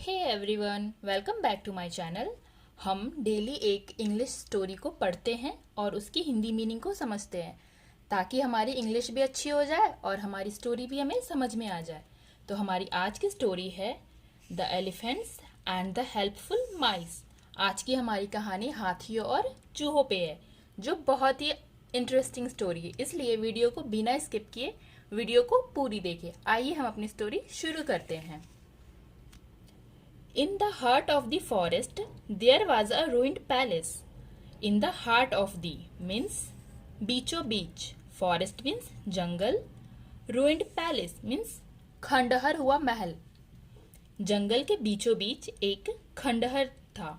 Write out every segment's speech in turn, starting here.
Hey everyone, welcome back to my channel. हम daily एक English story को पढ़ते हैं और उसकी हिंदी मीनिंग को समझते हैं ताकि हमारी इंग्लिश भी अच्छी हो जाए और हमारी स्टोरी भी हमें समझ में आ जाए। तो हमारी आज की स्टोरी है the elephants and the helpful mice. आज की हमारी कहानी हाथियों और चूहों पे है, जो बहुत ही इंटरेस्टिंग स्टोरी है। इसलिए वीडियो को बिना स्किप किए वीडियो को पूरी देखें। आइए हम अपनी स्टोरी शुरू करते हैं। In the heart of the forest, there was a ruined palace. In the heart of the means बीचों बीच, forest means जंगल, ruined palace means खंडहर हुआ महल। जंगल के बीचों बीच एक खंडहर था।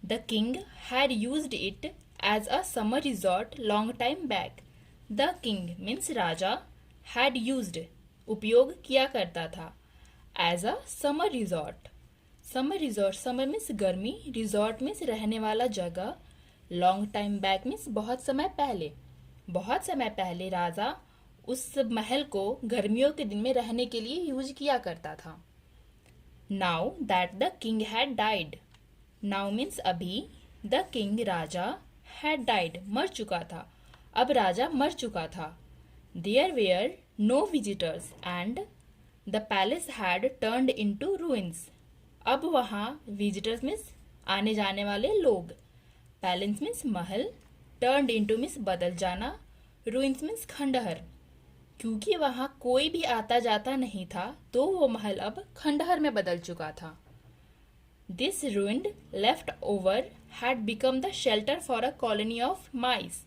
The king had used it as a summer resort long time back. The king means Raja, had used उपयोग किया करता था, as a summer resort। Summer resort, summer means गर्मी, रिजॉर्ट मीन्स रहने वाला जगह, लॉन्ग टाइम बैक मीन्स बहुत समय पहले। बहुत समय पहले राजा उस महल को गर्मियों के दिन में रहने के लिए यूज किया करता था। Now that the king had died, now means अभी, द किंग राजा, हैड डाइड मर चुका था, अब राजा मर चुका था। There were no visitors and the palace had turned into ruins. अब वहाँ विजिटर्स मीन्स आने जाने वाले लोग, पैलेस मीन्स महल, टर्न्ड इनटू मीन्स बदल जाना, रूइंस मीन्स खंडहर। क्योंकि वहाँ कोई भी आता जाता नहीं था तो वो महल अब खंडहर में बदल चुका था। This ruined left over had become the shelter for a colony of mice.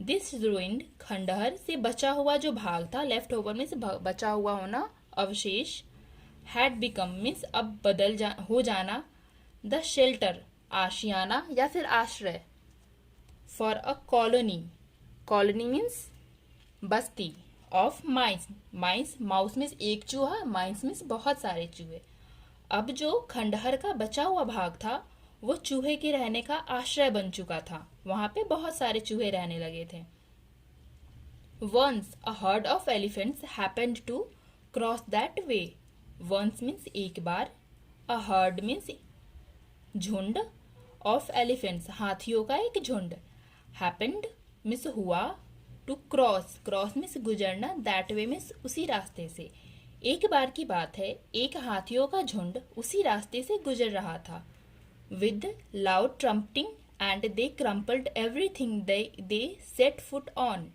This ruined खंडहर से बचा हुआ जो भाग था, लेफ्ट ओवर मीन्स बचा हुआ होना, अवशेष, हैड बिकम मीन्स अब हो जाना, द शेल्टर आशियाना या फिर आश्रय, for a colony, colony means बस्ती, of mice, mice mouse means एक चूहा, माइस मीन्स बहुत सारे चूहे। अब जो खंडहर का बचा हुआ भाग था वो चूहे के रहने का आश्रय बन चुका था, वहां पे बहुत सारे चूहे रहने लगे थे। Once a herd of elephants happened to cross that way. Once means एक बार, अ हर्ड मीन्स झुंड, ऑफ एलिफेंट्स हाथियों का एक झुंड, हैपेंड मीन्स हुआ, टू क्रॉस, क्रॉस मीन्स गुजरना, दैट वे मीन्स उसी रास्ते से। एक बार की बात है, एक हाथियों का झुंड उसी रास्ते से गुजर रहा था। With loud trumpeting and they crumpled everything they set foot on.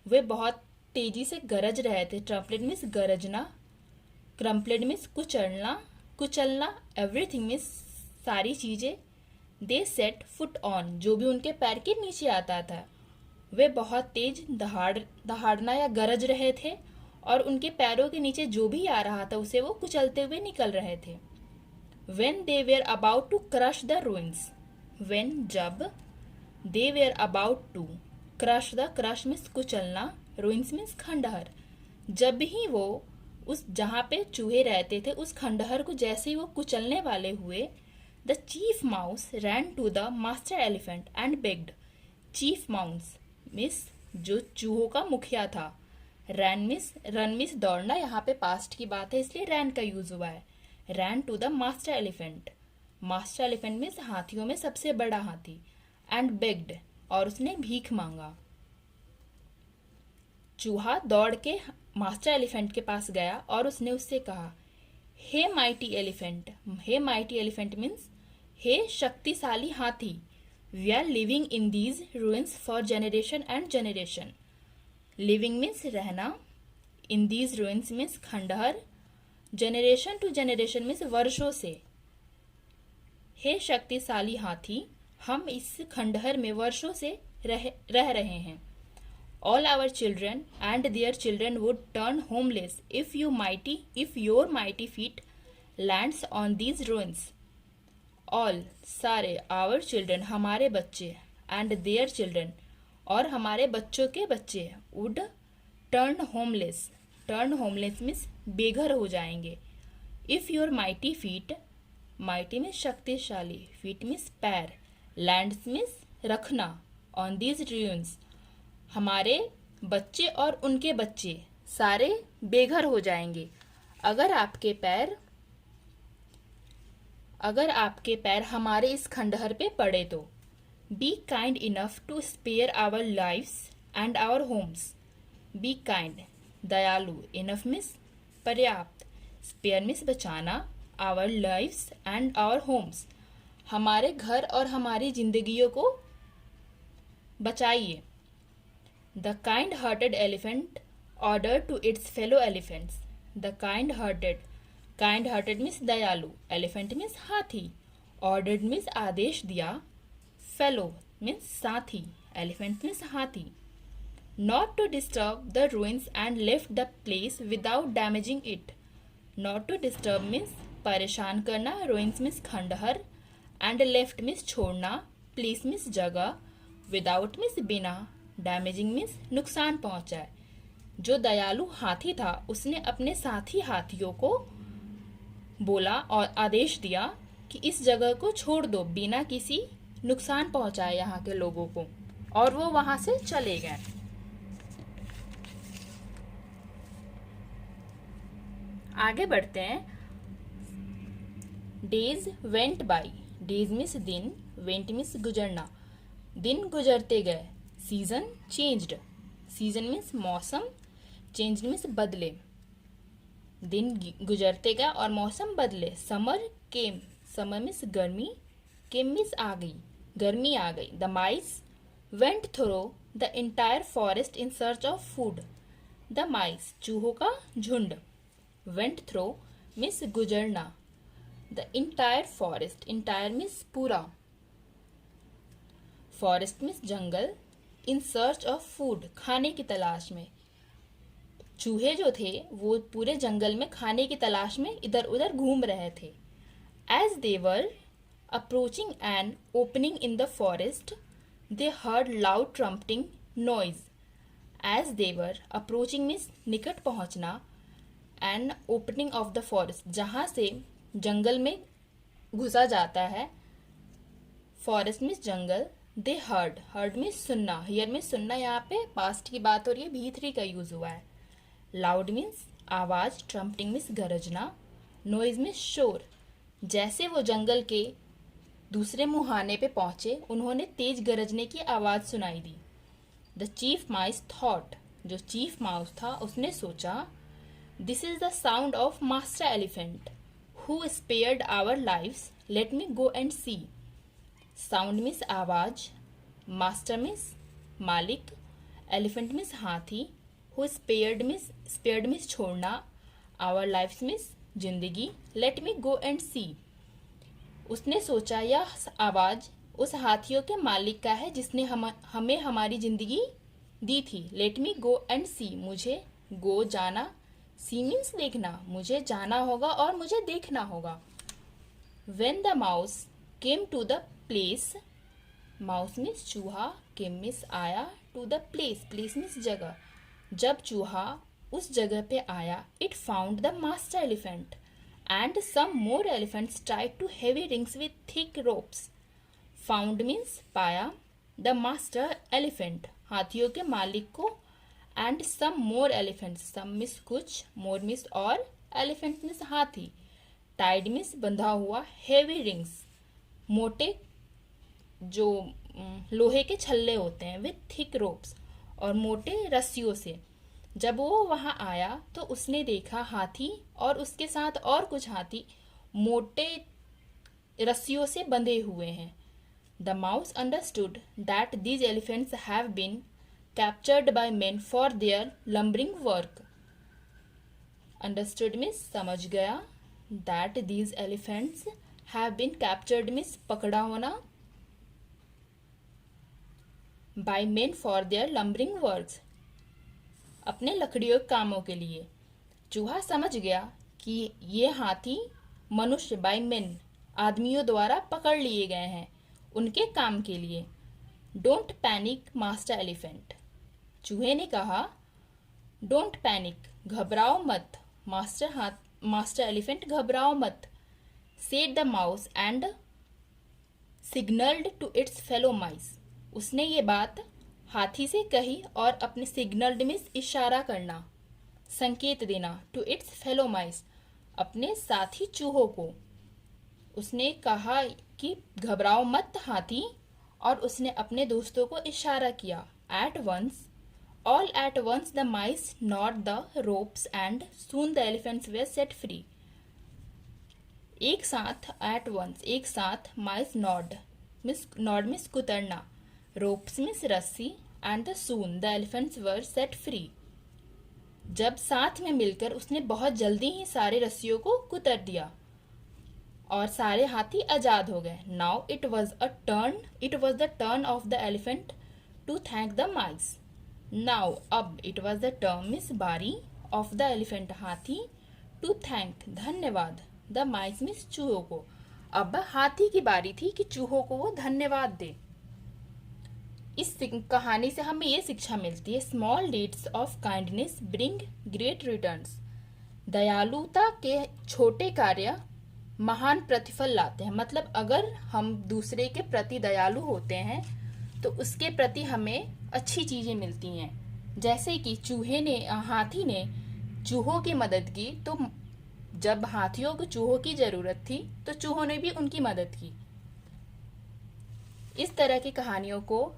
वे बहुत तेजी से गरज रहे थे, ट्रम्पलेट मीन्स गरजना, क्रम्पलेड मीन्स कुचलना, कुचलना, एवरीथिंग मीन्स सारी चीजें, दे सेट फुट ऑन जो भी उनके पैर के नीचे आता था। वे बहुत तेज दहाड़ना या गरज रहे थे और उनके पैरों के नीचे जो भी आ रहा था उसे वो कुचलते हुए निकल रहे थे। When they were about to crush the ruins, when जब, they were about to crush the, crush means कुचलना, ruins मीन्स खंडहर, जब ही वो उस जहाँ पे चूहे रहते थे उस खंडहर को जैसे ही वो कुचलने वाले हुए, the chief mouse ran to the master elephant and begged. Chief mouse means जो चूहों का मुखिया था, रैन मिस रन मिस दौड़ना, यहाँ पे पास्ट की बात है इसलिए रैन का यूज हुआ है। Ran to the master elephant, master elephant means हाथियों में सबसे बड़ा हाथी, एंड बेग्ड और उसने भीख मांगा। चूहा दौड़ के मास्टर एलिफेंट के पास गया और उसने उससे कहा, hey mighty elephant, hey mighty elephant means हे शक्तिशाली हाथी, we are living in these ruins for generation and generation. Living means रहना, इन दीज रूइंस मीन्स खंडहर, जनरेशन टू जनरेशन मीन्स वर्षों से। हे शक्तिशाली हाथी, हम इस खंडहर में वर्षों से रह रहे हैं। All our children and their children would turn homeless if your mighty feet lands on these ruins. All सारे, our children हमारे बच्चे, and their children और हमारे बच्चों के बच्चे, would turn homeless, turn homeless means बेघर हो जाएंगे। If your mighty feet, mighty means शक्तिशाली, feet means पैर, lands means रखना, on these ruins हमारे बच्चे और उनके बच्चे सारे बेघर हो जाएंगे अगर आपके पैर अगर आपके पैर हमारे इस खंडहर पे पड़े तो। Be kind enough to spare our lives and our homes. Be kind, दयालु, इनफ मिस पर्याप्त, स्पेयर मिस बचाना, our lives and our homes, हमारे घर और हमारी जिंदगियों को बचाइए। The kind hearted elephant order to its fellow elephants. The kind hearted means दयालु, एलिफेंट मीन्स हाथी, ऑर्डर्ड मीन्स आदेश दिया, फेलो मीन्स साथी, एलिफेंट मीन्स हाथी। Not to disturb the ruins and left the place without damaging it. Not to disturb means परेशान करना, ruins means खंडहर, and left means छोड़ना, प्लेस मीन्स जगह, विदाउट मीन्स बिना, डैमेजिंग मीन्स नुकसान पहुंचाए। जो दयालु हाथी था उसने अपने साथी हाथियों को बोला और आदेश दिया कि इस जगह को छोड़ दो बिना किसी नुकसान पहुंचाए यहाँ के लोगों को, और वो वहां से चले गए। आगे बढ़ते हैं। Days went by. Days means दिन, वेंट मीन्स गुजरना, दिन गुजरते गए। Season changed. सीजन मीन्स मौसम, चेंज्ड मीन्स बदले। दिन गुजरते गए और मौसम बदले। समर केम। समर मीन्स गर्मी, केम मीन्स आ गई, गर्मी आ गई। The mice went through the entire forest in search of food. The mice, चूहों का झुंड। वेंट थ्रो मीन्स गुजरना। The entire forest, entire means पूरा, फॉरेस्ट मीन्स जंगल, इन सर्च ऑफ फूड, खाने की तलाश में। चूहे जो थे वो पूरे जंगल में खाने की तलाश में इधर उधर घूम रहे थे। As they were approaching an opening in the forest they heard loud trumpeting noise. As they were approaching means निकट पहुंचना, an opening of the forest, जहां से जंगल में घुसा जाता है, फॉरेस्ट मीन्स जंगल। दे हर्ड, हर्ड मीन्स सुनना, हियर मीन्स सुनना, यहाँ पे पास्ट की बात हो रही है, V3 का यूज हुआ है। लाउड मीन्स आवाज, ट्रम्पटिंग मीन्स गरजना, नॉइज मीन्स शोर। जैसे वो जंगल के दूसरे मुहाने पे पहुंचे उन्होंने तेज गरजने की आवाज सुनाई दी। द चीफ माउस थॉट, जो चीफ माउस था उसने सोचा, this is the sound of master elephant who spared our lives, let me go and see. Sound means आवाज, मास्टर मीन्स मालिक, एलिफेंट मीन्स हाथी, हु स्पेयर्ड मीन्स छोड़ना, our lifes means जिंदगी, let me go and see. उसने सोचा यह आवाज उस हाथियों के मालिक का है जिसने हमें हमारी जिंदगी दी थी। लेट मी गो एंड सी, मुझे गो जाना, सी मीन्स देखना, मुझे जाना होगा और मुझे देखना होगा। When the mouse came to the place, mouse means चूहा, केम मीन्स आया, to the place, place means जगह। जब चूहा उस जगह पे आया, it found the master elephant and some more elephants tied to heavy rings with thick ropes. Found means पाया, द मास्टर एलिफेंट हाथियों के मालिक को, and some more elephants, some means कुछ, मोर मीन्स और, एलिफेंट मीन्स हाथी, tied means बंधा हुआ, हेवी रिंग्स मोटे जो लोहे के छल्ले होते हैं, विथ थिक रोप्स और मोटे रस्सियों से। जब वो वहां आया तो उसने देखा हाथी और उसके साथ और कुछ हाथी मोटे रस्सियों से बंधे हुए हैं। The mouse understood that these elephants have been captured by men for their lumbering work. Understood means समझ गया, that these elephants have been captured means पकड़ा होना, by men for their lumbering works, अपने लकड़ियों के कामों के लिए। चूहा समझ गया कि ये हाथी मनुष्य, बाय मेन, आदमियों द्वारा पकड़ लिए गए हैं उनके काम के लिए। डोंट पैनिक मास्टर एलिफेंट, चूहे ने कहा, डोंट पैनिक, घबराओ मत, मास्टर एलिफेंट घबराओ मत। Said the mouse and signalled to its fellow mice, उसने ये बात हाथी से कही और अपने सिग्नल्ड में इशारा करना, संकेत देना, टू इट्स फेलो माइस, अपने साथी चूहों को। उसने कहा कि घबराओ मत हाथी, और उसने अपने दोस्तों को इशारा किया। At once, all at once the mice gnawed the ropes and soon the elephants were set free. एक साथ, एट वंस एक साथ, माइस नॉड मीन्स कुतरना, रोप्स मीन्स रस्सी, and the soon the elephants were set free. जब साथ में मिलकर उसने बहुत जल्दी ही सारे रस्सियों को कुतर दिया और सारे हाथी आजाद हो गए। Now it was the turn of the elephant to thank the mice. Now अब, it was the turn means बारी, ऑफ द एलिफेंट हाथी, टू थैंक धन्यवाद, द माइस मीन्स चूहों को। अब हाथी की बारी थी कि चूहों को वो धन्यवाद दे। इस कहानी से हमें ये शिक्षा मिलती है, small deeds of kindness bring great returns. दयालुता के छोटे कार्य महान प्रतिफल लाते हैं। मतलब अगर हम दूसरे के प्रति दयालु होते हैं तो उसके प्रति हमें अच्छी चीजें मिलती हैं। जैसे कि हाथी ने चूहों की मदद की, तो जब हाथियों को चूहों की जरूरत थी तो चूहों ने भी उनकी मदद की। इस तरह की कहानियों को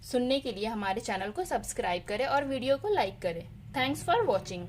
सुनने के लिए हमारे चैनल को सब्सक्राइब करें और वीडियो को लाइक करें। Thanks for watching.